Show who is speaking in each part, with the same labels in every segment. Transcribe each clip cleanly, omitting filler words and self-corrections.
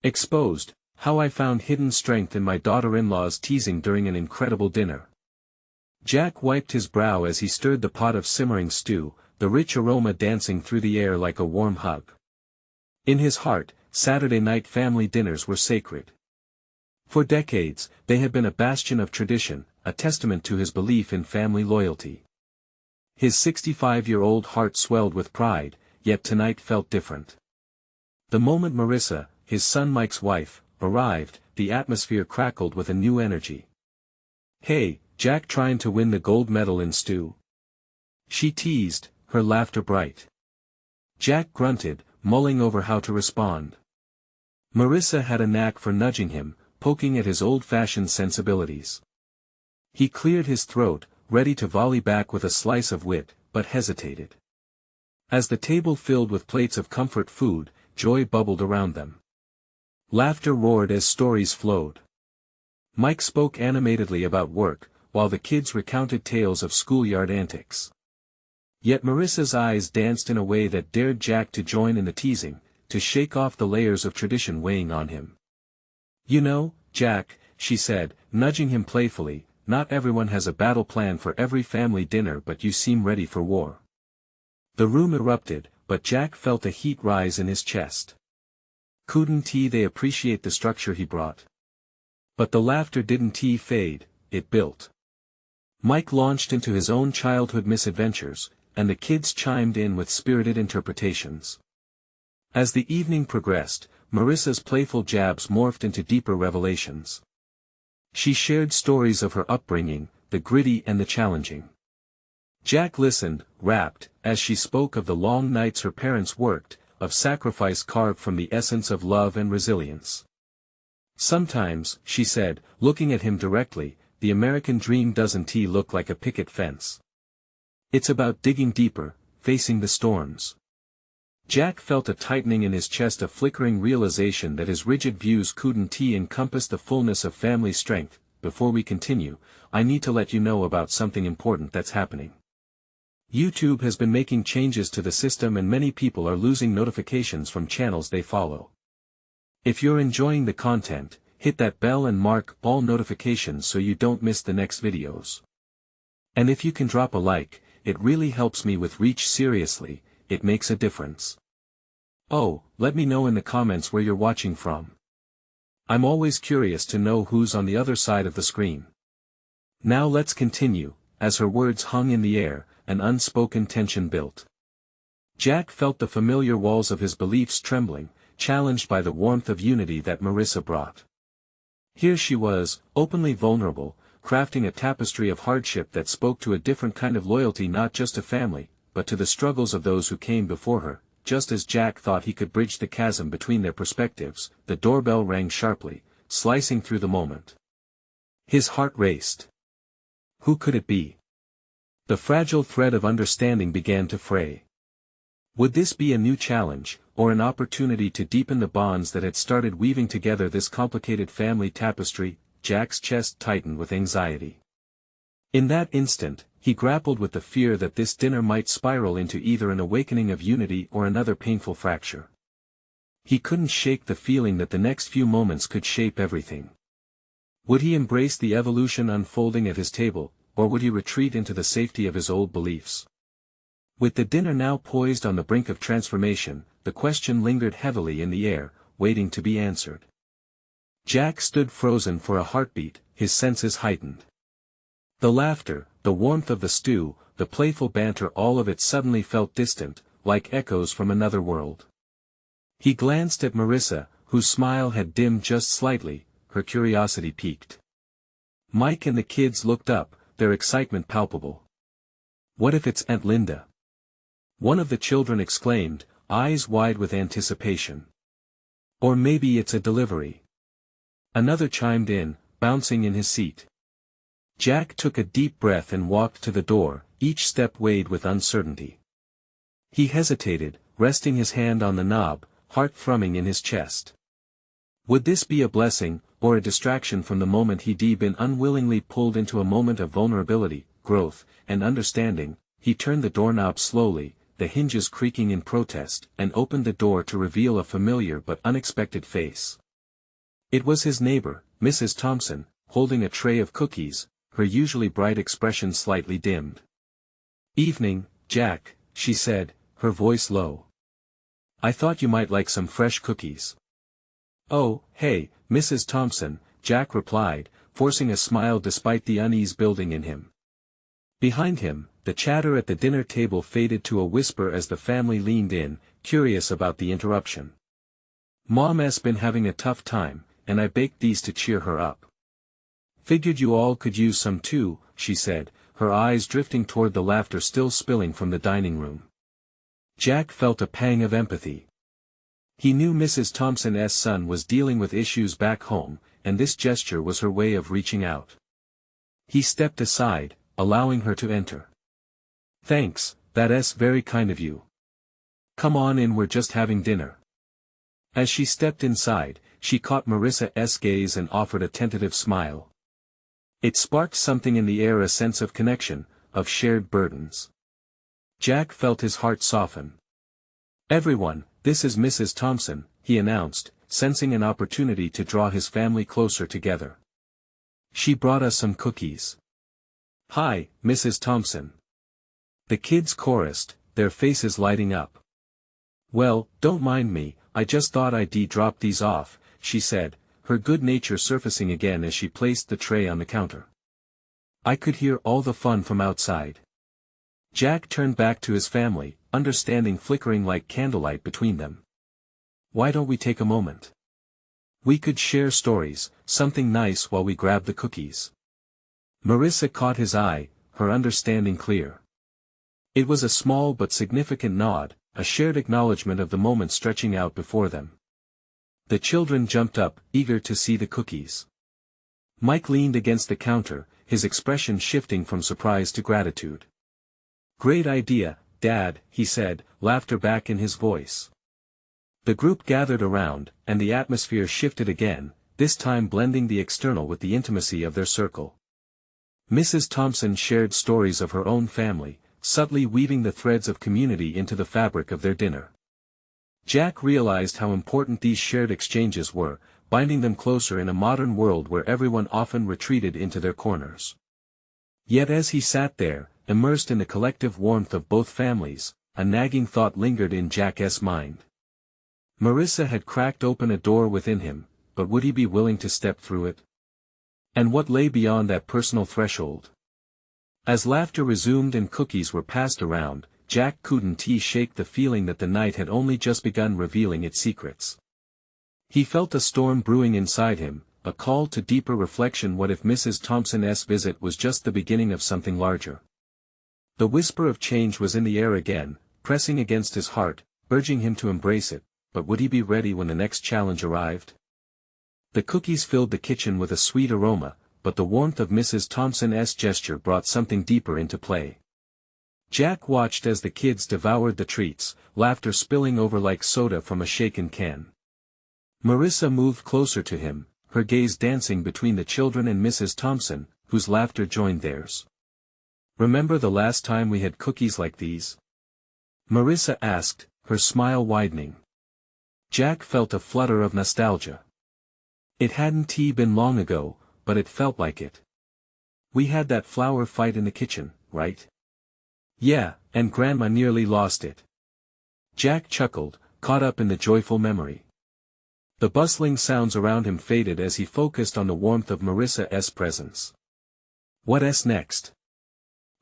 Speaker 1: Exposed, how I found hidden strength in my daughter-in-law's teasing during an incredible dinner. Jack wiped his brow as he stirred the pot of simmering stew, the rich aroma dancing through the air like a warm hug. In his heart, Saturday night family dinners were sacred. For decades, they had been a bastion of tradition, a testament to his belief in family loyalty. His 65-year-old heart swelled with pride, yet tonight felt different. The moment Marissa, his son Mike's wife, arrived, the atmosphere crackled with a new energy. "Hey, Jack, trying to win the gold medal in stew?" she teased, her laughter bright. Jack grunted, mulling over how to respond. Marissa had a knack for nudging him, poking at his old-fashioned sensibilities. He cleared his throat, ready to volley back with a slice of wit, but hesitated. As the table filled with plates of comfort food, joy bubbled around them. Laughter roared as stories flowed. Mike spoke animatedly about work, while the kids recounted tales of schoolyard antics. Yet Marissa's eyes danced in a way that dared Jack to join in the teasing, to shake off the layers of tradition weighing on him. "You know, Jack," she said, nudging him playfully, "not everyone has a battle plan for every family dinner, but you seem ready for war." The room erupted, but Jack felt a heat rise in his chest. Couldn't they appreciate the structure he brought? But the laughter didn't fade, it built. Mike launched into his own childhood misadventures, and the kids chimed in with spirited interpretations. As the evening progressed, Marissa's playful jabs morphed into deeper revelations. She shared stories of her upbringing, the gritty and the challenging. Jack listened, rapt, as she spoke of the long nights her parents worked, of sacrifice carved from the essence of love and resilience. "Sometimes," she said, looking at him directly, "the American dream doesn't look like a picket fence. It's about digging deeper, facing the storms." Jack felt a tightening in his chest, a flickering realization that his rigid views couldn't encompass the fullness of family strength. "Before we continue, I need to let you know about something important that's happening. YouTube has been making changes to the system and many people are losing notifications from channels they follow. If you're enjoying the content, hit that bell and mark all notifications so you don't miss the next videos. And if you can drop a like, it really helps me with reach. Seriously, it makes a difference. Oh, let me know in the comments where you're watching from. I'm always curious to know who's on the other side of the screen." Now let's continue. As her words hung in the air, an unspoken tension built. Jack felt the familiar walls of his beliefs trembling, challenged by the warmth of unity that Marissa brought. Here she was, openly vulnerable, crafting a tapestry of hardship that spoke to a different kind of loyalty, not just to family, but to the struggles of those who came before her. Just as Jack thought he could bridge the chasm between their perspectives, the doorbell rang sharply, slicing through the moment. His heart raced. Who could it be? The fragile thread of understanding began to fray. Would this be a new challenge, or an opportunity to deepen the bonds that had started weaving together this complicated family tapestry? Jack's chest tightened with anxiety. In that instant, he grappled with the fear that this dinner might spiral into either an awakening of unity or another painful fracture. He couldn't shake the feeling that the next few moments could shape everything. Would he embrace the evolution unfolding at his table, or would he retreat into the safety of his old beliefs? With the dinner now poised on the brink of transformation, the question lingered heavily in the air, waiting to be answered. Jack stood frozen for a heartbeat, his senses heightened. The laughter, the warmth of the stew, the playful banter, all of it suddenly felt distant, like echoes from another world. He glanced at Marissa, whose smile had dimmed just slightly, her curiosity piqued. Mike and the kids looked up, their excitement palpable. "What if it's Aunt Linda?" one of the children exclaimed, eyes wide with anticipation. "Or maybe it's a delivery," another chimed in, bouncing in his seat. Jack took a deep breath and walked to the door, each step weighed with uncertainty. He hesitated, resting his hand on the knob, heart thrumming in his chest. Would this be a blessing, or a distraction from the moment he'd been unwillingly pulled into? A moment of vulnerability, growth, and understanding. He turned the doorknob slowly, the hinges creaking in protest, and opened the door to reveal a familiar but unexpected face. It was his neighbor, Mrs. Thompson, holding a tray of cookies, her usually bright expression slightly dimmed. "Evening, Jack," she said, her voice low. "I thought you might like some fresh cookies." "Oh, hey, Mrs. Thompson," Jack replied, forcing a smile despite the unease building in him. Behind him, the chatter at the dinner table faded to a whisper as the family leaned in, curious about the interruption. "Mom's been having a tough time, and I baked these to cheer her up." "Figured you all could use some too," she said, her eyes drifting toward the laughter still spilling from the dining room. Jack felt a pang of empathy. He knew Mrs. Thompson's son was dealing with issues back home, and this gesture was her way of reaching out. He stepped aside, allowing her to enter. "Thanks, that's very kind of you. Come on in, we're just having dinner." As she stepped inside, she caught Marissa's gaze and offered a tentative smile. It sparked something in the air, a sense of connection, of shared burdens. Jack felt his heart soften. "Everyone, this is Mrs. Thompson," he announced, sensing an opportunity to draw his family closer together. "She brought us some cookies." "Hi, Mrs. Thompson." The kids chorused, their faces lighting up. "Well, don't mind me, I just thought I'd drop these off," she said, her good nature surfacing again as she placed the tray on the counter. "I could hear all the fun from outside." Jack turned back to his family, understanding flickering like candlelight between them. "Why don't we take a moment? We could share stories, something nice while we grab the cookies." Marissa caught his eye, her understanding clear. It was a small but significant nod, a shared acknowledgement of the moment stretching out before them. The children jumped up, eager to see the cookies. Mike leaned against the counter, his expression shifting from surprise to gratitude. "Great idea, Dad," he said, laughter back in his voice. The group gathered around, and the atmosphere shifted again, this time blending the external with the intimacy of their circle. Mrs. Thompson shared stories of her own family, subtly weaving the threads of community into the fabric of their dinner. Jack realized how important these shared exchanges were, binding them closer in a modern world where everyone often retreated into their corners. Yet as he sat there, immersed in the collective warmth of both families, a nagging thought lingered in Jack's mind. Marissa had cracked open a door within him, but would he be willing to step through it? And what lay beyond that personal threshold? As laughter resumed and cookies were passed around, Jack couldn't shake the feeling that the night had only just begun revealing its secrets. He felt a storm brewing inside him, a call to deeper reflection. What if Mrs. Thompson's visit was just the beginning of something larger? The whisper of change was in the air again, pressing against his heart, urging him to embrace it, but would he be ready when the next challenge arrived? The cookies filled the kitchen with a sweet aroma, but the warmth of Mrs. Thompson's gesture brought something deeper into play. Jack watched as the kids devoured the treats, laughter spilling over like soda from a shaken can. Marissa moved closer to him, her gaze dancing between the children and Mrs. Thompson, whose laughter joined theirs. "Remember the last time we had cookies like these?" Marissa asked, her smile widening. Jack felt a flutter of nostalgia. It hadn't been long ago, but it felt like it. "We had that flower fight in the kitchen, right?" "Yeah, and Grandma nearly lost it." Jack chuckled, caught up in the joyful memory. The bustling sounds around him faded as he focused on the warmth of Marissa's presence. "What's next?"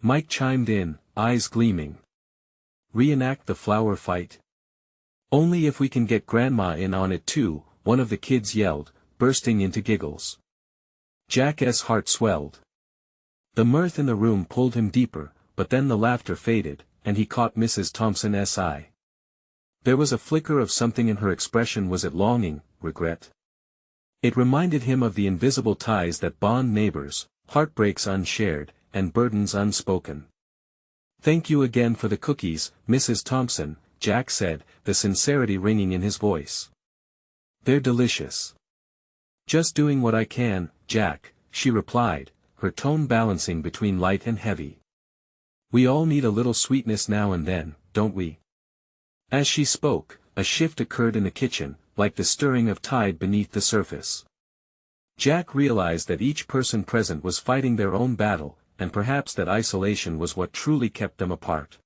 Speaker 1: Mike chimed in, eyes gleaming. "Reenact the flower fight?" "Only if we can get Grandma in on it too," one of the kids yelled, bursting into giggles. Jack's heart swelled. The mirth in the room pulled him deeper, but then the laughter faded, and he caught Mrs. Thompson's eye. There was a flicker of something in her expression. Was it longing, regret? It reminded him of the invisible ties that bond neighbors, heartbreaks unshared, and burdens unspoken. "Thank you again for the cookies, Mrs. Thompson," Jack said, the sincerity ringing in his voice. "They're delicious." "Just doing what I can, Jack," she replied, her tone balancing between light and heavy. "We all need a little sweetness now and then, don't we?" As she spoke, a shift occurred in the kitchen, like the stirring of tide beneath the surface. Jack realized that each person present was fighting their own battle, and perhaps that isolation was what truly kept them apart.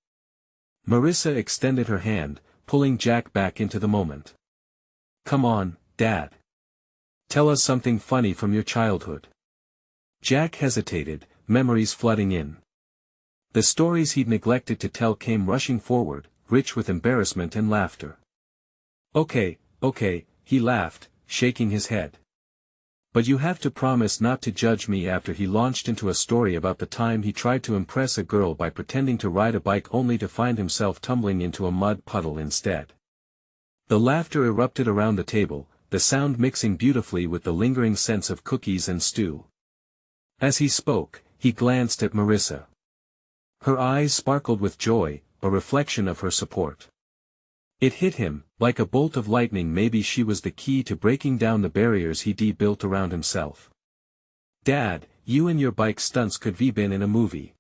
Speaker 1: Marissa extended her hand, pulling Jack back into the moment. "Come on, Dad. Tell us something funny from your childhood." Jack hesitated, memories flooding in. The stories he'd neglected to tell came rushing forward, rich with embarrassment and laughter. Okay, he laughed, shaking his head. "But you have to promise not to judge me." After he launched into a story about the time he tried to impress a girl by pretending to ride a bike only to find himself tumbling into a mud puddle instead. The laughter erupted around the table, the sound mixing beautifully with the lingering sense of cookies and stew. As he spoke, he glanced at Marissa. Her eyes sparkled with joy, a reflection of her support. It hit him, like a bolt of lightning. Maybe she was the key to breaking down the barriers he'd built around himself. "Dad, you and your bike stunts could have been in a movie."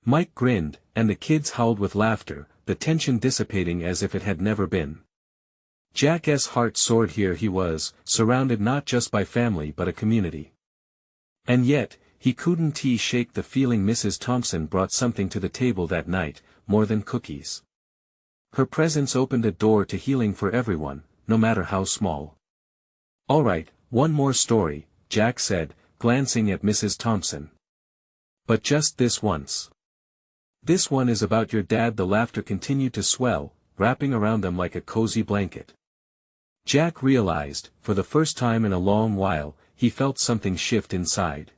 Speaker 1: Mike grinned, and the kids howled with laughter, the tension dissipating as if it had never been. Jack's heart soared. Here he was, surrounded not just by family but a community. And yet, he couldn't shake the feeling Mrs. Thompson brought something to the table that night, more than cookies. Her presence opened a door to healing for everyone, no matter how small. "All right, one more story," Jack said, glancing at Mrs. Thompson. "But just this once. This one is about your dad." The laughter continued to swell, wrapping around them like a cozy blanket. Jack realized, for the first time in a long while, he felt something shift inside.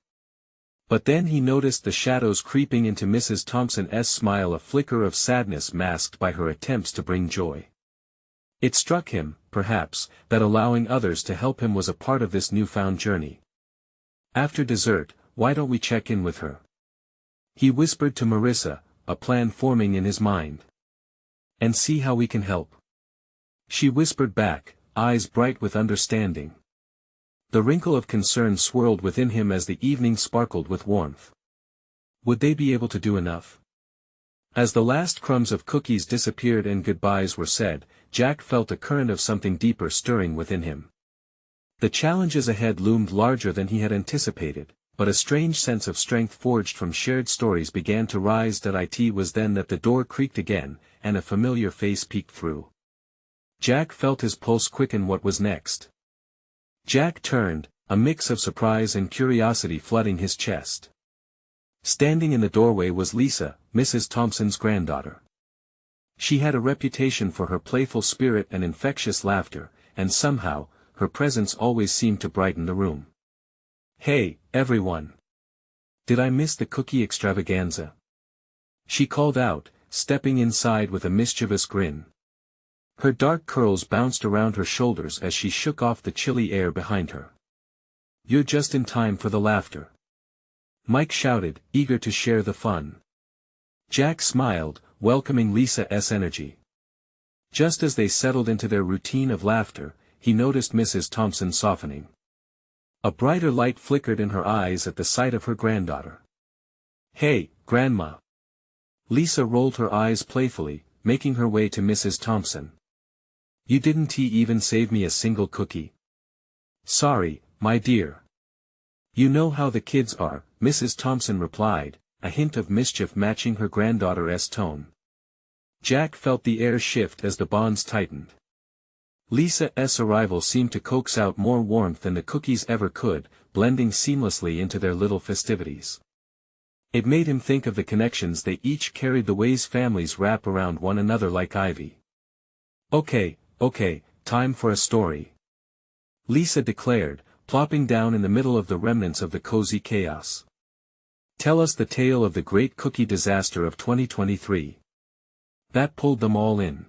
Speaker 1: But then he noticed the shadows creeping into Mrs. Thompson's smile, a flicker of sadness masked by her attempts to bring joy. It struck him, perhaps, that allowing others to help him was a part of this newfound journey. "After dessert, why don't we check in with her?" he whispered to Marissa, a plan forming in his mind. "And see how we can help?" She whispered back, eyes bright with understanding. The wrinkle of concern swirled within him as the evening sparkled with warmth. Would they be able to do enough? As the last crumbs of cookies disappeared and goodbyes were said, Jack felt a current of something deeper stirring within him. The challenges ahead loomed larger than he had anticipated, but a strange sense of strength forged from shared stories began to rise. It was then that the door creaked again, and a familiar face peeked through. Jack felt his pulse quicken. What was next? Jack turned, a mix of surprise and curiosity flooding his chest. Standing in the doorway was Lisa, Mrs. Thompson's granddaughter. She had a reputation for her playful spirit and infectious laughter, and somehow, her presence always seemed to brighten the room. "Hey, everyone! Did I miss the cookie extravaganza?" she called out, stepping inside with a mischievous grin. Her dark curls bounced around her shoulders as she shook off the chilly air behind her. "You're just in time for the laughter," Mike shouted, eager to share the fun. Jack smiled, welcoming Lisa's energy. Just as they settled into their routine of laughter, he noticed Mrs. Thompson softening. A brighter light flickered in her eyes at the sight of her granddaughter. "Hey, Grandma!" Lisa rolled her eyes playfully, making her way to Mrs. Thompson. "You didn't even save me a single cookie." "Sorry, my dear. You know how the kids are," Mrs. Thompson replied, a hint of mischief matching her granddaughter's tone. Jack felt the air shift as the bonds tightened. Lisa's arrival seemed to coax out more warmth than the cookies ever could, blending seamlessly into their little festivities. It made him think of the connections they each carried, the ways families wrap around one another like ivy. Okay, time for a story," Lisa declared, plopping down in the middle of the remnants of the cozy chaos. "Tell us the tale of the great cookie disaster of 2023. That pulled them all in."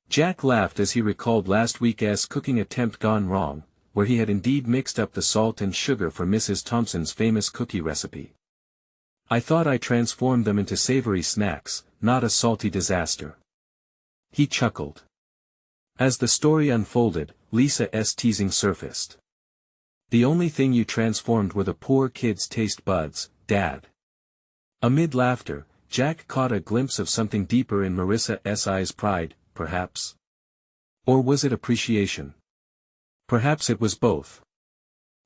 Speaker 1: Jack laughed as he recalled last week's cooking attempt gone wrong, where he had indeed mixed up the salt and sugar for Mrs. Thompson's famous cookie recipe. "I thought I transformed them into savory snacks, not a salty disaster." He chuckled. As the story unfolded, Lisa's teasing surfaced. "The only thing you transformed were the poor kids' taste buds, Dad." Amid laughter, Jack caught a glimpse of something deeper in Marissa's eyes. Pride, perhaps? Or was it appreciation? Perhaps it was both.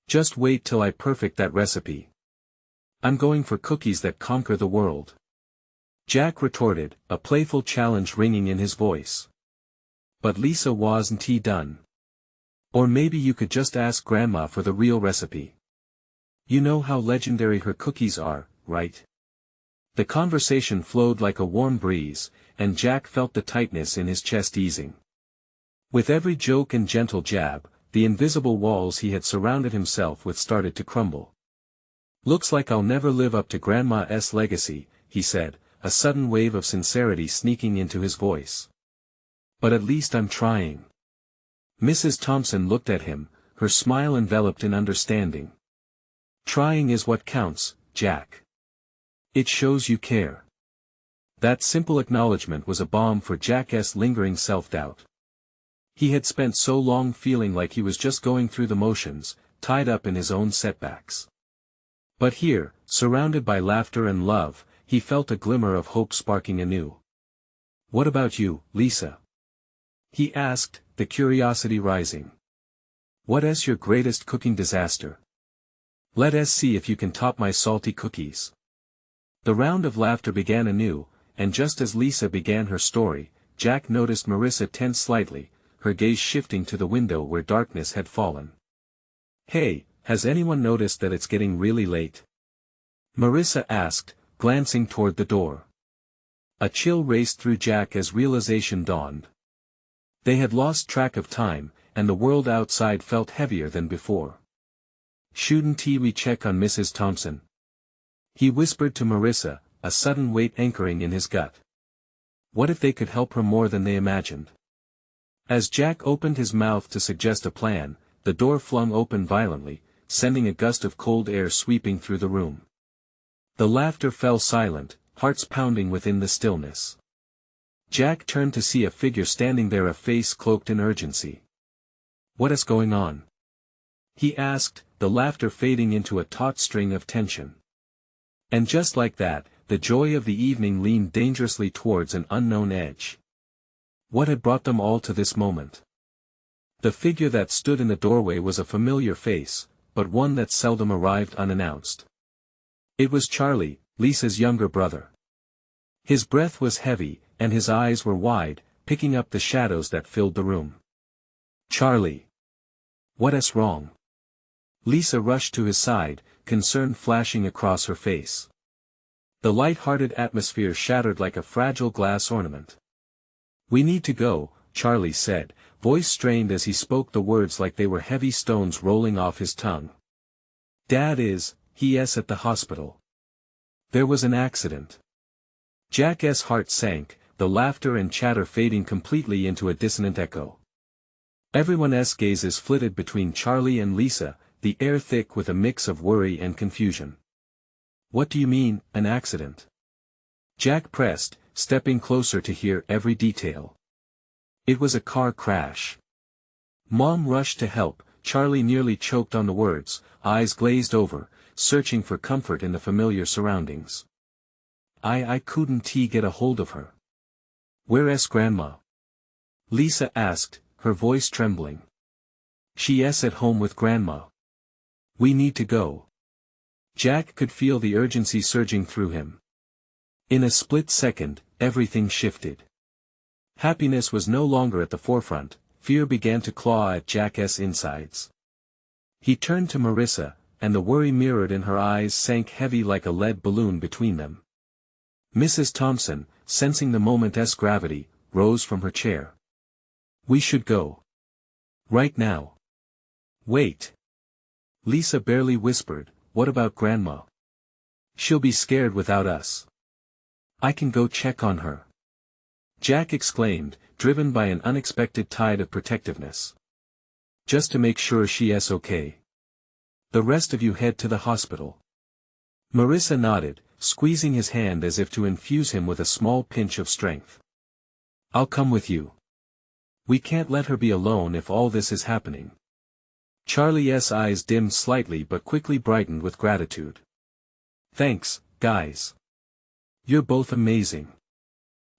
Speaker 1: Just wait till I perfect that recipe. I'm going for cookies that conquer the world. Jack retorted, a playful challenge ringing in his voice. But Lisa wasn't done. Or maybe you could just ask Grandma for the real recipe. You know how legendary her cookies are, right? The conversation flowed like a warm breeze, and Jack felt the tightness in his chest easing. With every joke and gentle jab, the invisible walls he had surrounded himself with started to crumble. Looks like I'll never live up to Grandma's legacy, he said, a sudden wave of sincerity sneaking into his voice. But at least I'm trying. Mrs. Thompson looked at him, her smile enveloped in understanding. Trying is what counts, Jack. It shows you care. That simple acknowledgement was a balm for Jack's lingering self-doubt. He had spent so long feeling like he was just going through the motions, tied up in his own setbacks. But here, surrounded by laughter and love, he felt a glimmer of hope sparking anew. What about you, Lisa? He asked, the curiosity rising. What is your greatest cooking disaster? Let us see if you can top my salty cookies. The round of laughter began anew, and just as Lisa began her story, Jack noticed Marissa tense slightly, her gaze shifting to the window where darkness had fallen. Hey, has anyone noticed that it's getting really late? Marissa asked, glancing toward the door. A chill raced through Jack as realization dawned. They had lost track of time, and the world outside felt heavier than before. Shouldn't we check on Mrs. Thompson? He whispered to Marissa, a sudden weight anchoring in his gut. What if they could help her more than they imagined? As Jack opened his mouth to suggest a plan, the door flung open violently, sending a gust of cold air sweeping through the room. The laughter fell silent, hearts pounding within the stillness. Jack turned to see a figure standing there, a face cloaked in urgency. What is going on? He asked, the laughter fading into a taut string of tension. And just like that, the joy of the evening leaned dangerously towards an unknown edge. What had brought them all to this moment? The figure that stood in the doorway was a familiar face, but one that seldom arrived unannounced. It was Charlie, Lisa's younger brother. His breath was heavy, and his eyes were wide, picking up the shadows that filled the room. Charlie! What's wrong? Lisa rushed to his side, concern flashing across her face. The light-hearted atmosphere shattered like a fragile glass ornament. We need to go, Charlie said, voice strained as he spoke the words like they were heavy stones rolling off his tongue. Dad is, he.s. at the hospital. There was an accident. Jack's heart sank, the laughter and chatter fading completely into a dissonant echo. Everyone's gazes flitted between Charlie and Lisa, the air thick with a mix of worry and confusion. What do you mean, an accident? Jack pressed, stepping closer to hear every detail. It was a car crash. Mom rushed to help, Charlie nearly choked on the words, eyes glazed over, searching for comfort in the familiar surroundings. I couldn't get a hold of her. Where's Grandma? Lisa asked, her voice trembling. She's at home with Grandma. We need to go. Jack could feel the urgency surging through him. In a split second, everything shifted. Happiness was no longer at the forefront, fear began to claw at Jack's insides. He turned to Marissa, and the worry mirrored in her eyes sank heavy like a lead balloon between them. Mrs. Thompson, sensing the moment's gravity, rose from her chair. We should go. Right now. Wait. Lisa barely whispered, what about Grandma? She'll be scared without us. I can go check on her. Jack exclaimed, driven by an unexpected tide of protectiveness. Just to make sure she's okay. The rest of you head to the hospital. Marissa nodded, squeezing his hand as if to infuse him with a small pinch of strength. I'll come with you. We can't let her be alone if all this is happening. Charlie's eyes dimmed slightly but quickly brightened with gratitude. Thanks, guys. You're both amazing.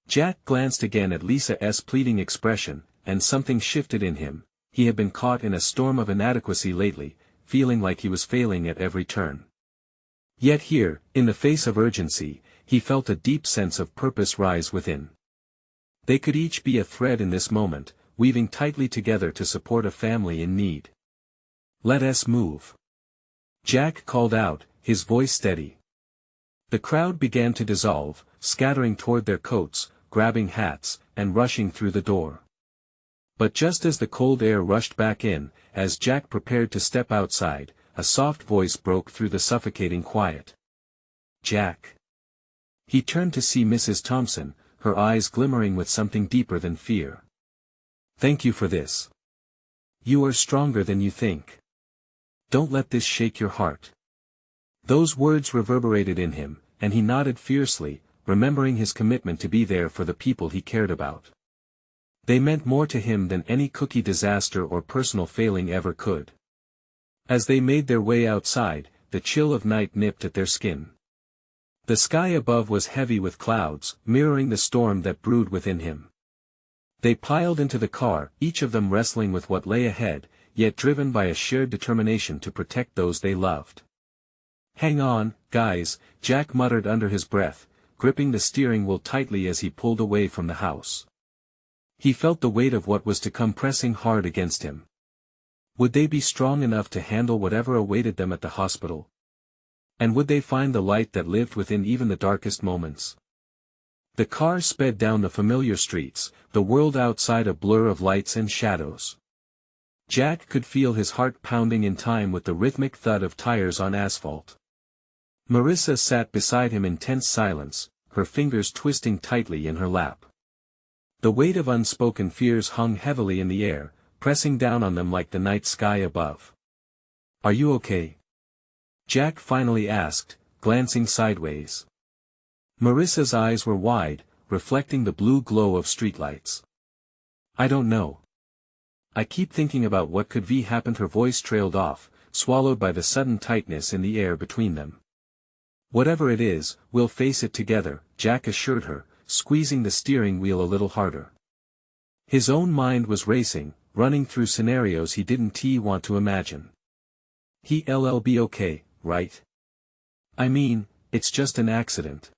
Speaker 1: Jack glanced again at Lisa's pleading expression, and something shifted in him. He had been caught in a storm of inadequacy lately, feeling like he was failing at every turn. Yet here, in the face of urgency, he felt a deep sense of purpose rise within. They could each be a thread in this moment, weaving tightly together to support a family in need. "Let us move," Jack called out, his voice steady. The crowd began to dissolve, scattering toward their coats, grabbing hats, and rushing through the door. But just as the cold air rushed back in, as Jack prepared to step outside, a soft voice broke through the suffocating quiet. "Jack." He turned to see Mrs. Thompson, her eyes glimmering with something deeper than fear. "Thank you for this. You are stronger than you think. Don't let this shake your heart." Those words reverberated in him, and he nodded fiercely, remembering his commitment to be there for the people he cared about. They meant more to him than any cookie disaster or personal failing ever could. As they made their way outside, the chill of night nipped at their skin. The sky above was heavy with clouds, mirroring the storm that brewed within him. They piled into the car, each of them wrestling with what lay ahead, yet driven by a shared determination to protect those they loved. "Hang on, guys," Jack muttered under his breath, gripping the steering wheel tightly as he pulled away from the house. He felt the weight of what was to come pressing hard against him. Would they be strong enough to handle whatever awaited them at the hospital? And would they find the light that lived within even the darkest moments? The car sped down the familiar streets, the world outside a blur of lights and shadows. Jack could feel his heart pounding in time with the rhythmic thud of tires on asphalt. Marissa sat beside him in tense silence, her fingers twisting tightly in her lap. The weight of unspoken fears hung heavily in the air, pressing down on them like the night sky above. "Are you okay?" Jack finally asked, glancing sideways. Marissa's eyes were wide, reflecting the blue glow of streetlights. "I don't know. I keep thinking about what could be happened." Her voice trailed off, swallowed by the sudden tightness in the air between them. "Whatever it is, we'll face it together," Jack assured her, squeezing the steering wheel a little harder. His own mind was racing, running through scenarios he didn't want to imagine. "He'll be okay, right? I mean, it's just an accident."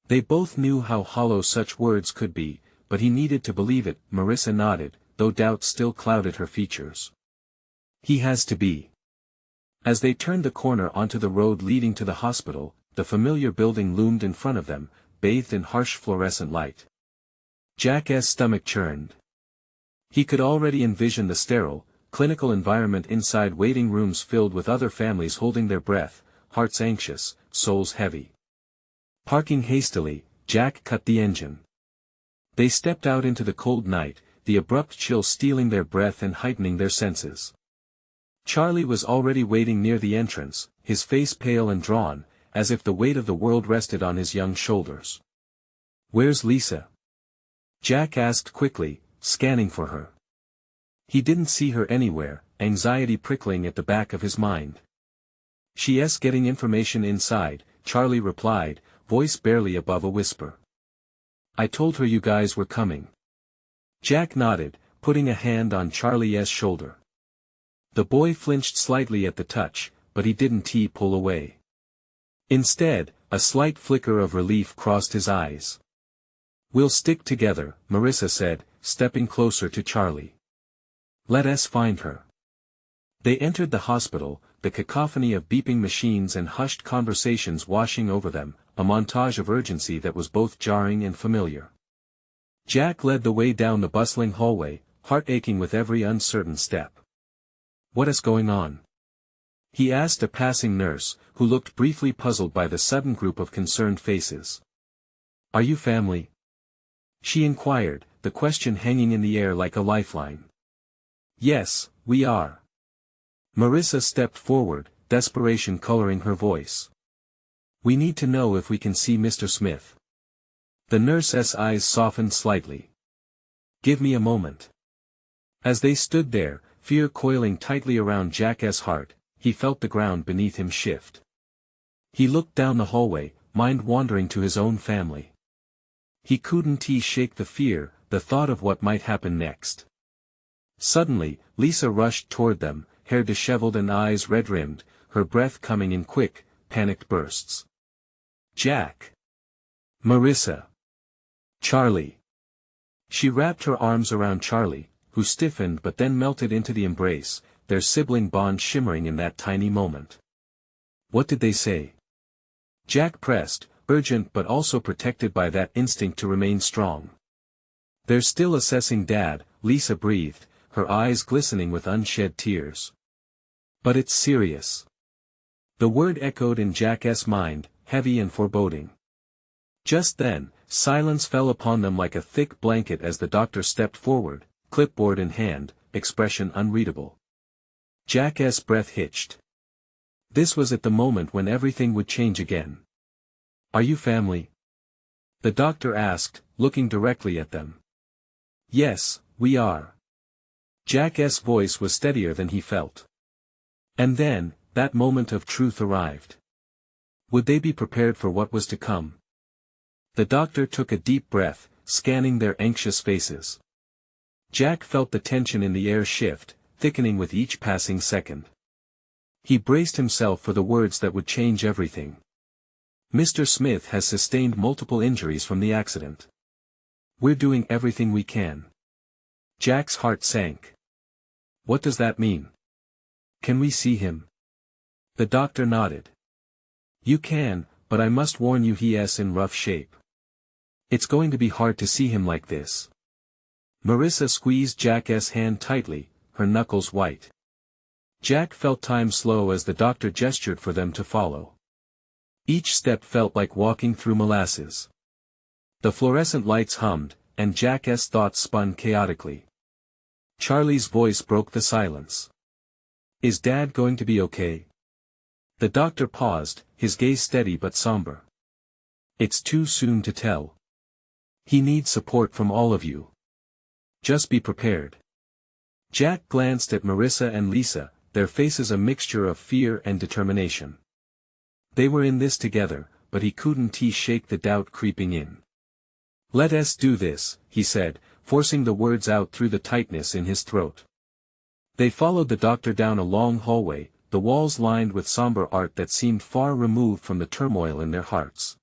Speaker 1: They both knew how hollow such words could be, but he needed to believe it. Marissa nodded, though doubt still clouded her features. "He has to be." As they turned the corner onto the road leading to the hospital, the familiar building loomed in front of them, bathed in harsh fluorescent light. Jack's stomach churned. He could already envision the sterile, clinical environment inside, waiting rooms filled with other families holding their breath, hearts anxious, souls heavy. Parking hastily, Jack cut the engine. They stepped out into the cold night, the abrupt chill stealing their breath and heightening their senses. Charlie was already waiting near the entrance, his face pale and drawn, as if the weight of the world rested on his young shoulders. "Where's Lisa?" Jack asked quickly, scanning for her. He didn't see her anywhere, anxiety prickling at the back of his mind. "She's getting information inside," Charlie replied, voice barely above a whisper. "I told her you guys were coming." Jack nodded, putting a hand on Charlie's shoulder. The boy flinched slightly at the touch, but he didn't pull away. Instead, a slight flicker of relief crossed his eyes. "We'll stick together," Marissa said, stepping closer to Charlie. "Let us find her." They entered the hospital, the cacophony of beeping machines and hushed conversations washing over them, a montage of urgency that was both jarring and familiar. Jack led the way down the bustling hallway, heart aching with every uncertain step. "What is going on?" he asked a passing nurse, who looked briefly puzzled by the sudden group of concerned faces. "Are you family?" she inquired, the question hanging in the air like a lifeline. "Yes, we are." Marissa stepped forward, desperation coloring her voice. "We need to know if we can see Mr. Smith." The nurse's eyes softened slightly. "Give me a moment." As they stood there, fear coiling tightly around Jack's heart, he felt the ground beneath him shift. He looked down the hallway, mind wandering to his own family. He couldn't shake the fear, the thought of what might happen next. Suddenly, Lisa rushed toward them, hair disheveled and eyes red-rimmed, her breath coming in quick, panicked bursts. Jack! Marissa! Charlie! She wrapped her arms around Charlie, who stiffened but then melted into the embrace, their sibling bond shimmering in that tiny moment. What did they say? Jack pressed, urgent but also protected by that instinct to remain strong. They're still assessing Dad, Lisa breathed, her eyes glistening with unshed tears. But it's serious. The word echoed in Jack's mind, heavy and foreboding. Just then, silence fell upon them like a thick blanket as the doctor stepped forward, clipboard in hand, expression unreadable. Jack's breath hitched. This was at the moment when everything would change again. Are you family? The doctor asked, looking directly at them. Yes, we are. Jack's voice was steadier than he felt. And then, that moment of truth arrived. Would they be prepared for what was to come? The doctor took a deep breath, scanning their anxious faces. Jack felt the tension in the air shift, thickening with each passing second. He braced himself for the words that would change everything. Mr. Smith has sustained multiple injuries from the accident. We're doing everything we can. Jack's heart sank. What does that mean? Can we see him? The doctor nodded. You can, but I must warn you he's in rough shape. It's going to be hard to see him like this. Marissa squeezed Jack's hand tightly, her knuckles white. Jack felt time slow as the doctor gestured for them to follow. Each step felt like walking through molasses. The fluorescent lights hummed, and Jack's thoughts spun chaotically. Charlie's voice broke the silence. Is Dad going to be okay? The doctor paused, his gaze steady but somber. It's too soon to tell. He needs support from all of you. Just be prepared. Jack glanced at Marissa and Lisa, their faces a mixture of fear and determination. They were in this together, but he couldn't shake the doubt creeping in. Let us do this, he said, forcing the words out through the tightness in his throat. They followed the doctor down a long hallway, the walls lined with somber art that seemed far removed from the turmoil in their hearts.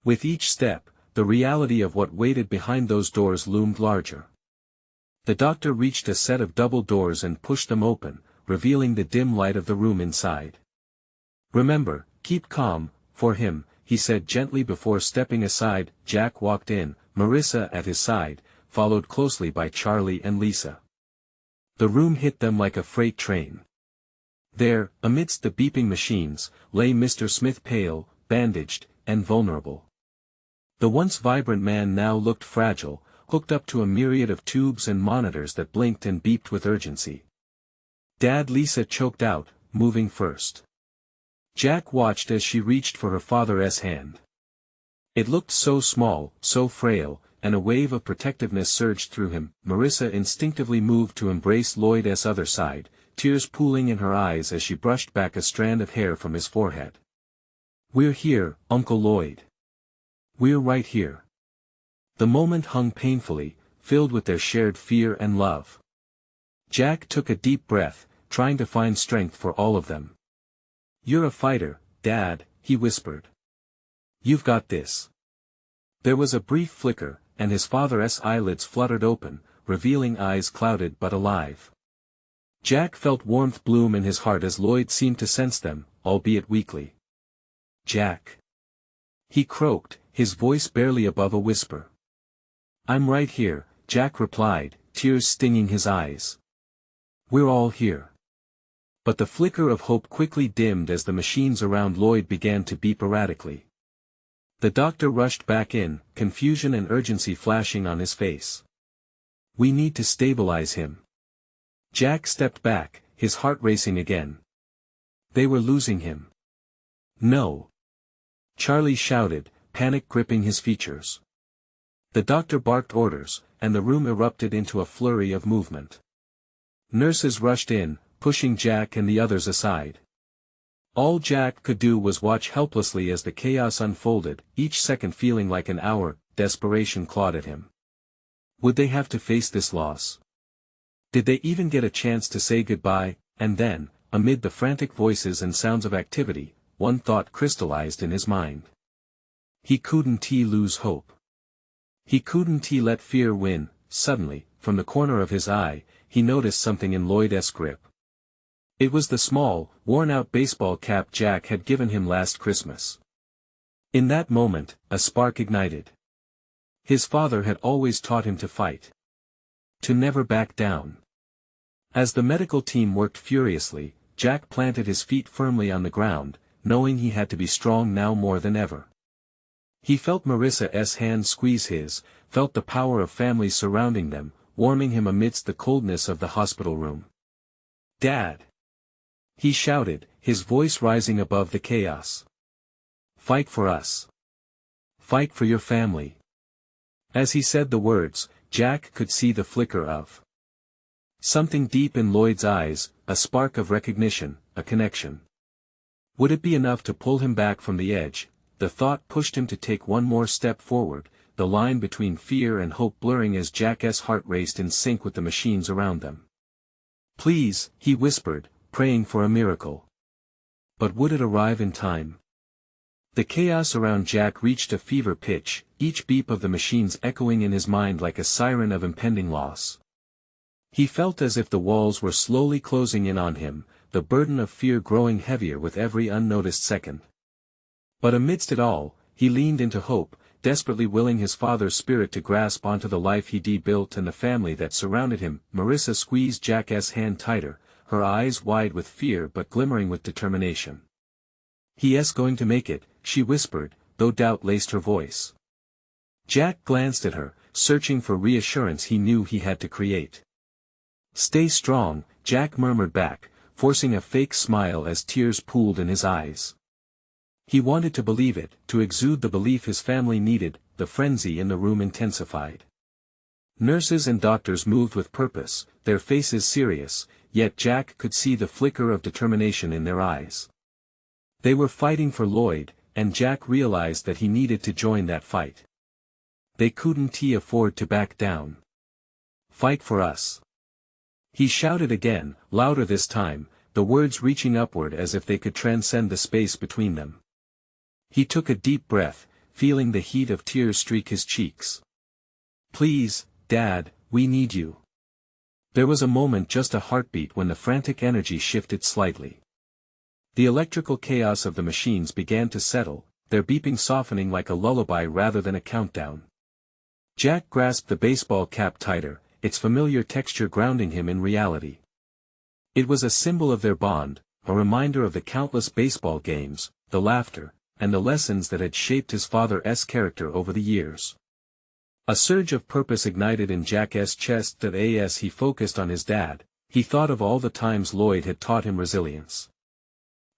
Speaker 1: With each step, the reality of what waited behind those doors loomed larger. The doctor reached a set of double doors and pushed them open, revealing the dim light of the room inside. Remember, keep calm, for him, he said gently before stepping aside. Jack walked in, Marissa at his side, followed closely by Charlie and Lisa. The room hit them like a freight train. There, amidst the beeping machines, lay Mr. Smith pale, bandaged, and vulnerable. The once vibrant man now looked fragile, hooked up to a myriad of tubes and monitors that blinked and beeped with urgency. Dad, Lisa choked out, moving first. Jack watched as she reached for her father's hand. It looked so small, so frail, and a wave of protectiveness surged through him. Marissa instinctively moved to embrace Lloyd's other side, tears pooling in her eyes as she brushed back a strand of hair from his forehead. We're here, Uncle Lloyd. We're right here. The moment hung painfully, filled with their shared fear and love. Jack took a deep breath, trying to find strength for all of them. You're a fighter, Dad, he whispered. You've got this. There was a brief flicker, and his father's eyelids fluttered open, revealing eyes clouded but alive. Jack felt warmth bloom in his heart as Lloyd seemed to sense them, albeit weakly. Jack. He croaked, his voice barely above a whisper. I'm right here, Jack replied, tears stinging his eyes. We're all here. But the flicker of hope quickly dimmed as the machines around Lloyd began to beep erratically. The doctor rushed back in, confusion and urgency flashing on his face. We need to stabilize him. Jack stepped back, his heart racing again. They were losing him. No. Charlie shouted, panic gripping his features. The doctor barked orders, and the room erupted into a flurry of movement. Nurses rushed in, pushing Jack and the others aside. All Jack could do was watch helplessly as the chaos unfolded, each second feeling like an hour. Desperation clawed at him. Would they have to face this loss? Did they even get a chance to say goodbye? and then, amid the frantic voices and sounds of activity, one thought crystallized in his mind. He couldn't lose hope. He couldn't let fear win. Suddenly, from the corner of his eye, he noticed something in Lloyd's grip. It was the small, worn-out baseball cap Jack had given him last Christmas. In that moment, a spark ignited. His father had always taught him to fight. To never back down. As the medical team worked furiously, Jack planted his feet firmly on the ground, knowing he had to be strong now more than ever. He felt Marissa's hand squeeze his, felt the power of family surrounding them, warming him amidst the coldness of the hospital room. "Dad!" he shouted, his voice rising above the chaos. "Fight for us. Fight for your family." As he said the words, Jack could see the flicker of something deep in Lloyd's eyes, a spark of recognition, a connection. Would it be enough to pull him back from the edge? The thought pushed him to take one more step forward, the line between fear and hope blurring as Jack's heart raced in sync with the machines around them. "Please," he whispered, praying for a miracle. But would it arrive in time? The chaos around Jack reached a fever pitch, each beep of the machines echoing in his mind like a siren of impending loss. He felt as if the walls were slowly closing in on him, the burden of fear growing heavier with every unnoticed second. But amidst it all, he leaned into hope, desperately willing his father's spirit to grasp onto the life he'd built and the family that surrounded him. Marissa squeezed Jack's hand tighter, her eyes wide with fear but glimmering with determination. "He's going to make it," she whispered, though doubt laced her voice. Jack glanced at her, searching for reassurance he knew he had to create. "Stay strong," Jack murmured back, forcing a fake smile as tears pooled in his eyes. He wanted to believe it, to exude the belief his family needed. The frenzy in the room intensified. Nurses and doctors moved with purpose, their faces serious, yet Jack could see the flicker of determination in their eyes. They were fighting for Lloyd, and Jack realized that he needed to join that fight. They couldn't afford to back down. "Fight for us!" he shouted again, louder this time, the words reaching upward as if they could transcend the space between them. He took a deep breath, feeling the heat of tears streak his cheeks. "Please, Dad, we need you." There was a moment, just a heartbeat, when the frantic energy shifted slightly. The electrical chaos of the machines began to settle, their beeping softening like a lullaby rather than a countdown. Jack grasped the baseball cap tighter, its familiar texture grounding him in reality. It was a symbol of their bond, a reminder of the countless baseball games, the laughter, and the lessons that had shaped his father's character over the years. A surge of purpose ignited in Jack's chest that as he focused on his dad, he thought of all the times Lloyd had taught him resilience.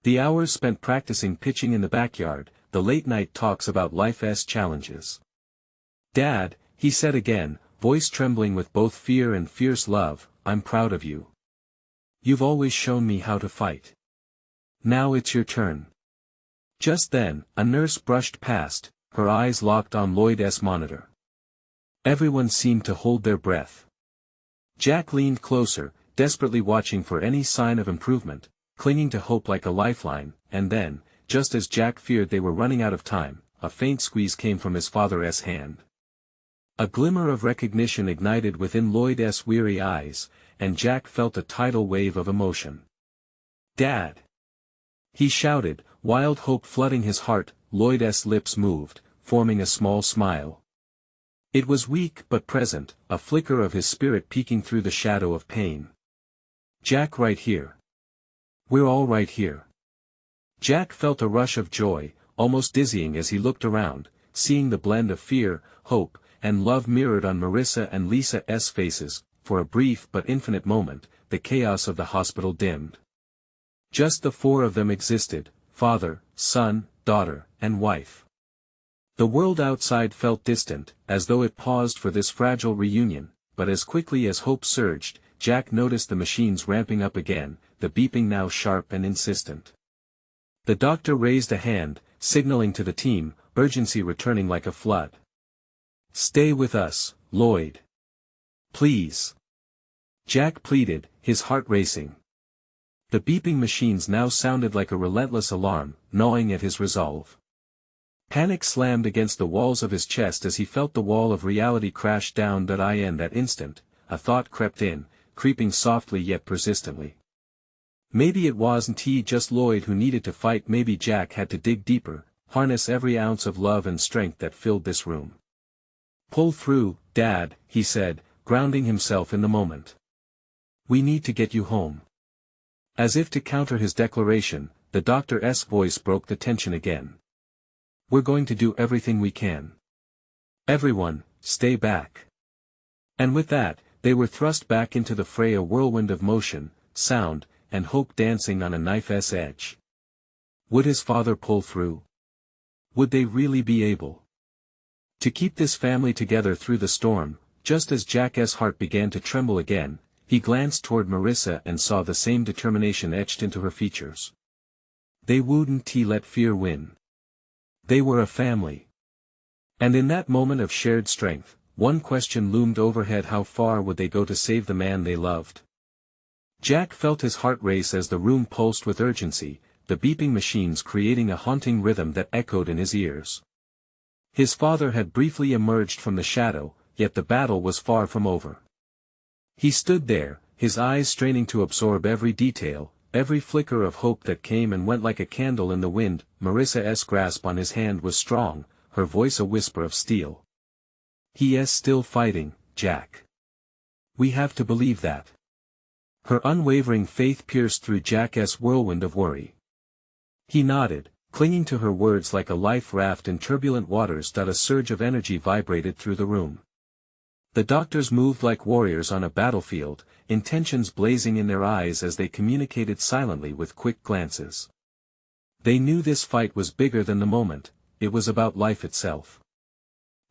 Speaker 1: The hours spent practicing pitching in the backyard, the late-night talks about life's challenges. "Dad," he said again, voice trembling with both fear and fierce love, "I'm proud of you. You've always shown me how to fight. Now it's your turn." Just then, a nurse brushed past, her eyes locked on Lloyd's monitor. Everyone seemed to hold their breath. Jack leaned closer, desperately watching for any sign of improvement, clinging to hope like a lifeline, and then, just as Jack feared they were running out of time, a faint squeeze came from his father's hand. A glimmer of recognition ignited within Lloyd's weary eyes, and Jack felt a tidal wave of emotion. "Dad!" he shouted, wild hope flooding his heart. Lloyd's lips moved, forming a small smile. It was weak but present, a flicker of his spirit peeking through the shadow of pain. "Jack, right here. We're all right here." Jack felt a rush of joy, almost dizzying as he looked around, seeing the blend of fear, hope, and love mirrored on Marissa and Lisa's faces. For a brief but infinite moment, the chaos of the hospital dimmed. Just the four of them existed, father, son, daughter, and wife. The world outside felt distant, as though it paused for this fragile reunion, but as quickly as hope surged, Jack noticed the machines ramping up again, the beeping now sharp and insistent. The doctor raised a hand, signaling to the team, urgency returning like a flood. "Stay with us, Lloyd. Please." Jack pleaded, his heart racing. The beeping machines now sounded like a relentless alarm, gnawing at his resolve. Panic slammed against the walls of his chest as he felt the wall of reality crash down. In that instant, a thought crept in, creeping softly yet persistently. Maybe it wasn't just Lloyd who needed to fight. Maybe Jack had to dig deeper, harness every ounce of love and strength that filled this room. "Pull through, Dad," he said, grounding himself in the moment. "We need to get you home." As if to counter his declaration, the doctor's voice broke the tension again. "We're going to do everything we can. Everyone, stay back." And with that, they were thrust back into the fray, a whirlwind of motion, sound, and hope dancing on a knife's edge. Would his father pull through? Would they really be able to keep this family together through the storm? Just as Jack's heart began to tremble again, he glanced toward Marissa and saw the same determination etched into her features. They wouldn't let fear win. They were a family. And in that moment of shared strength, one question loomed overhead: how far would they go to save the man they loved? Jack felt his heart race as the room pulsed with urgency, the beeping machines creating a haunting rhythm that echoed in his ears. His father had briefly emerged from the shadow, yet the battle was far from over. He stood there, his eyes straining to absorb every detail, every flicker of hope that came and went like a candle in the wind. Marissa's grasp on his hand was strong, her voice a whisper of steel. "He is still fighting, Jack. We have to believe that." Her unwavering faith pierced through Jack's whirlwind of worry. He nodded, clinging to her words like a life raft in turbulent waters. A surge of energy vibrated through the room. The doctors moved like warriors on a battlefield, intentions blazing in their eyes as they communicated silently with quick glances. They knew this fight was bigger than the moment, it was about life itself.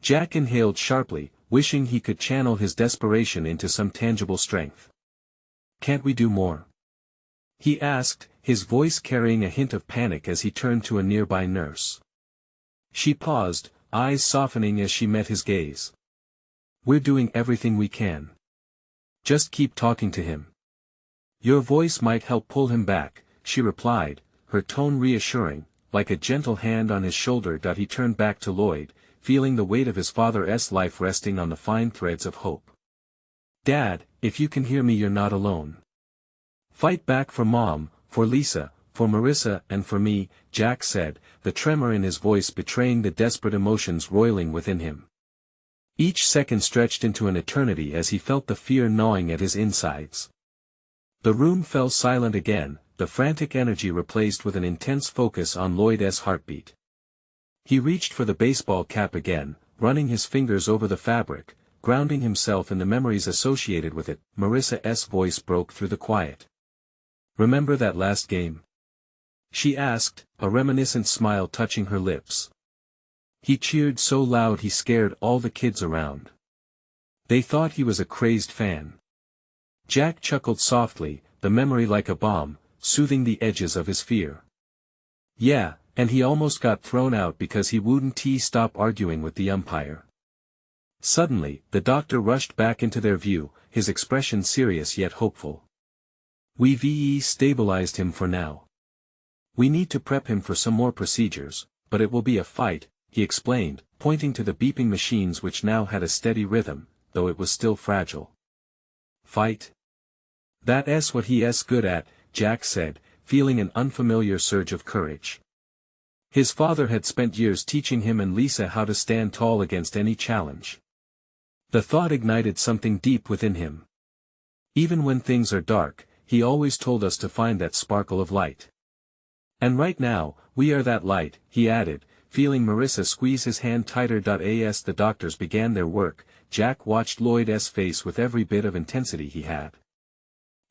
Speaker 1: Jack inhaled sharply, wishing he could channel his desperation into some tangible strength. "Can't we do more?" he asked, his voice carrying a hint of panic as he turned to a nearby nurse. She paused, eyes softening as she met his gaze. "We're doing everything we can. Just keep talking to him. Your voice might help pull him back," she replied, her tone reassuring, like a gentle hand on his shoulder. He turned back to Lloyd, feeling the weight of his father's life resting on the fine threads of hope. "Dad, if you can hear me, you're not alone. Fight back for Mom, for Lisa, for Marissa, and for me," Jack said, the tremor in his voice betraying the desperate emotions roiling within him. Each second stretched into an eternity as he felt the fear gnawing at his insides. The room fell silent again, the frantic energy replaced with an intense focus on Lloyd's heartbeat. He reached for the baseball cap again, running his fingers over the fabric, grounding himself in the memories associated with it. Marissa's voice broke through the quiet. "Remember that last game?" she asked, a reminiscent smile touching her lips. "He cheered so loud he scared all the kids around. They thought he was a crazed fan." Jack chuckled softly, the memory like a balm, soothing the edges of his fear. "Yeah, and he almost got thrown out because he wouldn't stop arguing with the umpire." Suddenly, the doctor rushed back into their view, his expression serious yet hopeful. "We've stabilized him for now. We need to prep him for some more procedures, but it will be a fight," he explained, pointing to the beeping machines which now had a steady rhythm, though it was still fragile. "Fight? That's what he's good at," Jack said, feeling an unfamiliar surge of courage. His father had spent years teaching him and Lisa how to stand tall against any challenge. The thought ignited something deep within him. "Even when things are dark, he always told us to find that sparkle of light. And right now, we are that light," he added, feeling Marissa squeeze his hand tighter. As the doctors began their work, Jack watched Lloyd's face with every bit of intensity he had.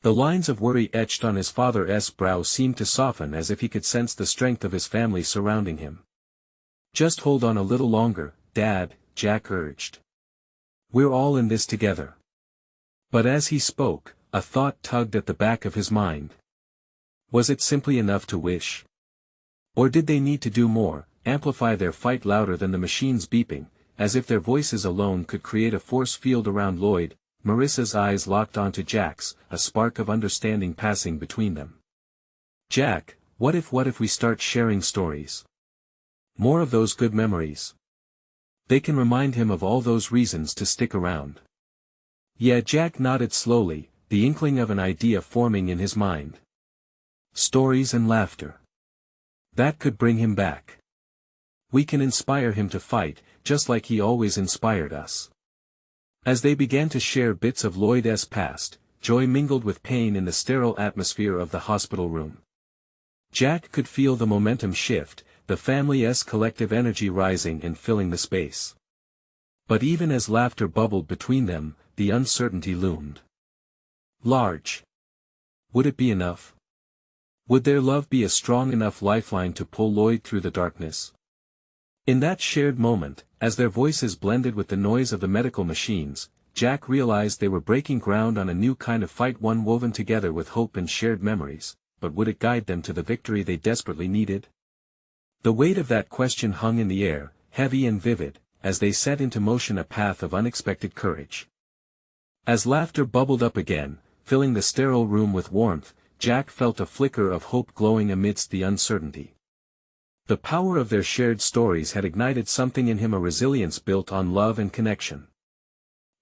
Speaker 1: The lines of worry etched on his father's brow seemed to soften as if he could sense the strength of his family surrounding him. "Just hold on a little longer, Dad," Jack urged. "We're all in this together." But as he spoke, a thought tugged at the back of his mind. Was it simply enough to wish? Or did they need to do more, amplify their fight louder than the machines beeping, as if their voices alone could create a force field around Lloyd? Marissa's eyes locked onto Jack's, a spark of understanding passing between them. Jack, what if we start sharing stories? More of those good memories. They can remind him of all those reasons to stick around. Yeah, Jack nodded slowly, the inkling of an idea forming in his mind. Stories and laughter. That could bring him back. We can inspire him to fight, just like he always inspired us. As they began to share bits of Lloyd's past, joy mingled with pain in the sterile atmosphere of the hospital room. Jack could feel the momentum shift, the family's collective energy rising and filling the space. But even as laughter bubbled between them, the uncertainty loomed large. Would it be enough? Would their love be a strong enough lifeline to pull Lloyd through the darkness? In that shared moment, as their voices blended with the noise of the medical machines, Jack realized they were breaking ground on a new kind of fight, one woven together with hope and shared memories, but would it guide them to the victory they desperately needed? The weight of that question hung in the air, heavy and vivid, as they set into motion a path of unexpected courage. As laughter bubbled up again, filling the sterile room with warmth, Jack felt a flicker of hope glowing amidst the uncertainty. The power of their shared stories had ignited something in him, a resilience built on love and connection.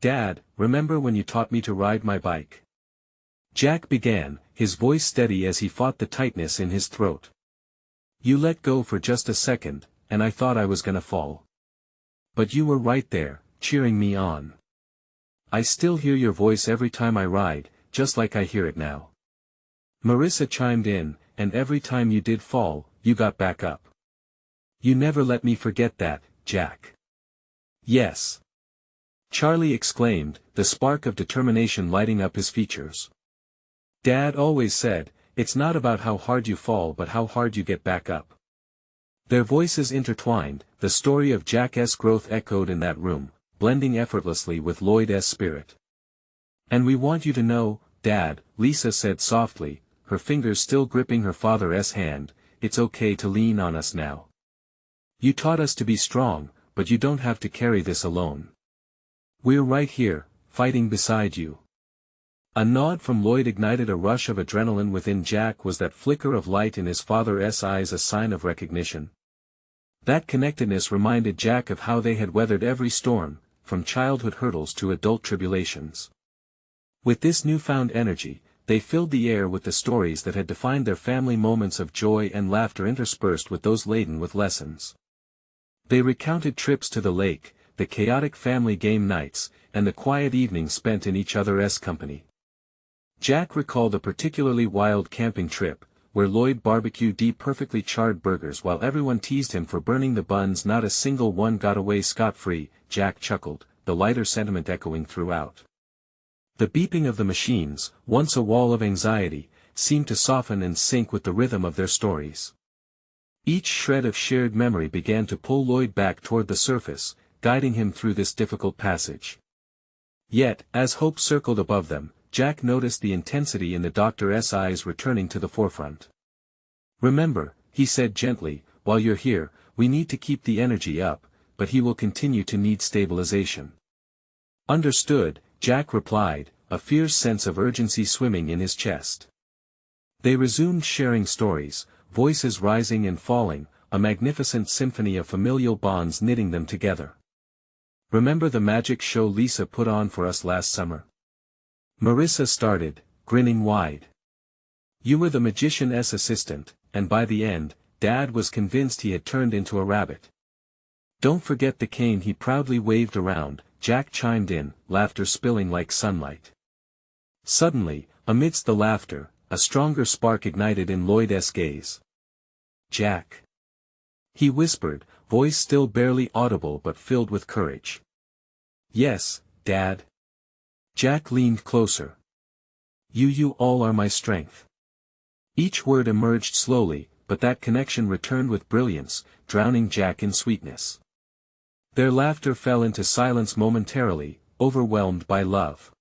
Speaker 1: "Dad, remember when you taught me to ride my bike?" Jack began, his voice steady as he fought the tightness in his throat. "You let go for just a second, and I thought I was gonna fall. But you were right there, cheering me on. I still hear your voice every time I ride, just like I hear it now." Marissa chimed in, "And every time you did fall, you got back up. You never let me forget that, Jack." "Yes," Charlie exclaimed, the spark of determination lighting up his features. "Dad always said, it's not about how hard you fall but how hard you get back up." Their voices intertwined, the story of Jack's growth echoed in that room, blending effortlessly with Lloyd's spirit. "And we want you to know, Dad," Lisa said softly, her fingers still gripping her father's hand, "it's okay to lean on us now. You taught us to be strong, but you don't have to carry this alone. We're right here, fighting beside you." A nod from Lloyd ignited a rush of adrenaline within Jack. Was that flicker of light in his father's eyes a sign of recognition? That connectedness reminded Jack of how they had weathered every storm, from childhood hurdles to adult tribulations. With this newfound energy, they filled the air with the stories that had defined their family, moments of joy and laughter interspersed with those laden with lessons. They recounted trips to the lake, the chaotic family game nights, and the quiet evenings spent in each other's company. Jack recalled a particularly wild camping trip, where Lloyd barbecued deep perfectly charred burgers while everyone teased him for burning the buns. Not a single one got away scot-free, Jack chuckled, the lighter sentiment echoing throughout. The beeping of the machines, once a wall of anxiety, seemed to soften and sync with the rhythm of their stories. Each shred of shared memory began to pull Lloyd back toward the surface, guiding him through this difficult passage. Yet, as hope circled above them, Jack noticed the intensity in the doctor's eyes returning to the forefront. "Remember," he said gently, "while you're here, we need to keep the energy up, but he will continue to need stabilization." "Understood," Jack replied, a fierce sense of urgency swimming in his chest. They resumed sharing stories, voices rising and falling, a magnificent symphony of familial bonds knitting them together. "Remember the magic show Lisa put on for us last summer?" Marissa started, grinning wide. "You were the magician's assistant, and by the end, Dad was convinced he had turned into a rabbit." "Don't forget the cane he proudly waved around," Jack chimed in, laughter spilling like sunlight. Suddenly, amidst the laughter, a stronger spark ignited in Lloyd's gaze. "Jack," he whispered, voice still barely audible but filled with courage. "Yes, Dad." Jack leaned closer. You all are my strength." Each word emerged slowly, but that connection returned with brilliance, drowning Jack in sweetness. Their laughter fell into silence momentarily, overwhelmed by love.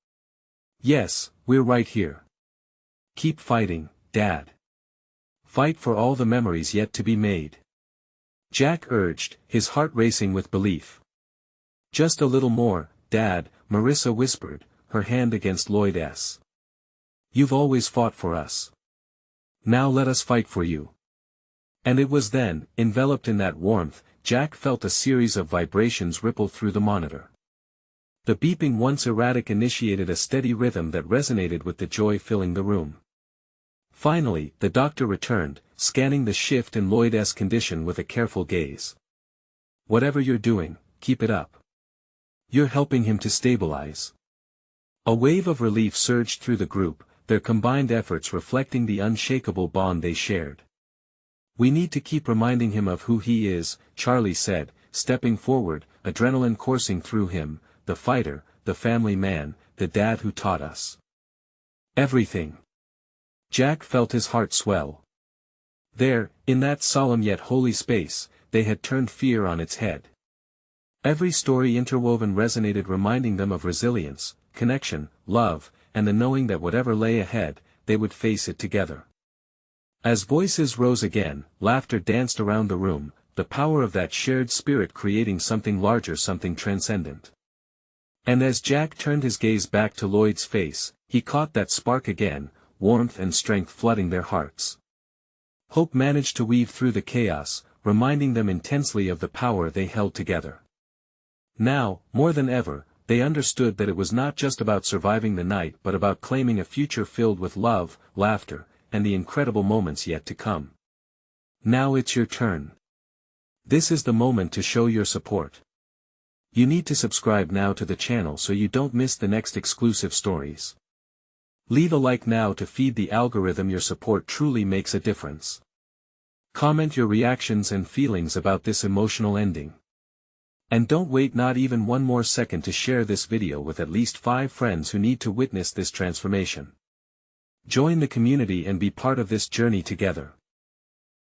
Speaker 1: "Yes, we're right here. Keep fighting, Dad. Fight for all the memories yet to be made." Jack urged, his heart racing with belief. "Just a little more, Dad," Marissa whispered, her hand against Lloyd's. "You've always fought for us. Now let us fight for you. And it was then, enveloped in that warmth, Jack felt a series of vibrations ripple through the monitor. The beeping once erratic initiated a steady rhythm that resonated with the joy filling the room. Finally, the doctor returned, scanning the shift in Lloyd's condition with a careful gaze. Whatever you're doing, keep it up. You're helping him to stabilize. A wave of relief surged through the group, their combined efforts reflecting the unshakable bond they shared. We need to keep reminding him of who he is, Charlie said, stepping forward, adrenaline coursing through him, the fighter, the family man, the dad who taught us everything. Jack felt his heart swell. There, in that solemn yet holy space, they had turned fear on its head. Every story interwoven resonated, reminding them of resilience, connection, love, and the knowing that whatever lay ahead, they would face it together. As voices rose again, laughter danced around the room, the power of that shared spirit creating something larger, something transcendent. And as Jack turned his gaze back to Lloyd's face, he caught that spark again, warmth and strength flooding their hearts. Hope managed to weave through the chaos, reminding them intensely of the power they held together. Now, more than ever, they understood that it was not just about surviving the night but about claiming a future filled with love, laughter, and the incredible moments yet to come. Now it's your turn. This is the moment to show your support. You need to subscribe now to the channel so you don't miss the next exclusive stories. Leave a like now to feed the algorithm. Your support truly makes a difference. Comment your reactions and feelings about this emotional ending. And don't wait not even one more second to share this video with at least 5 friends who need to witness this transformation. Join the community and be part of this journey together.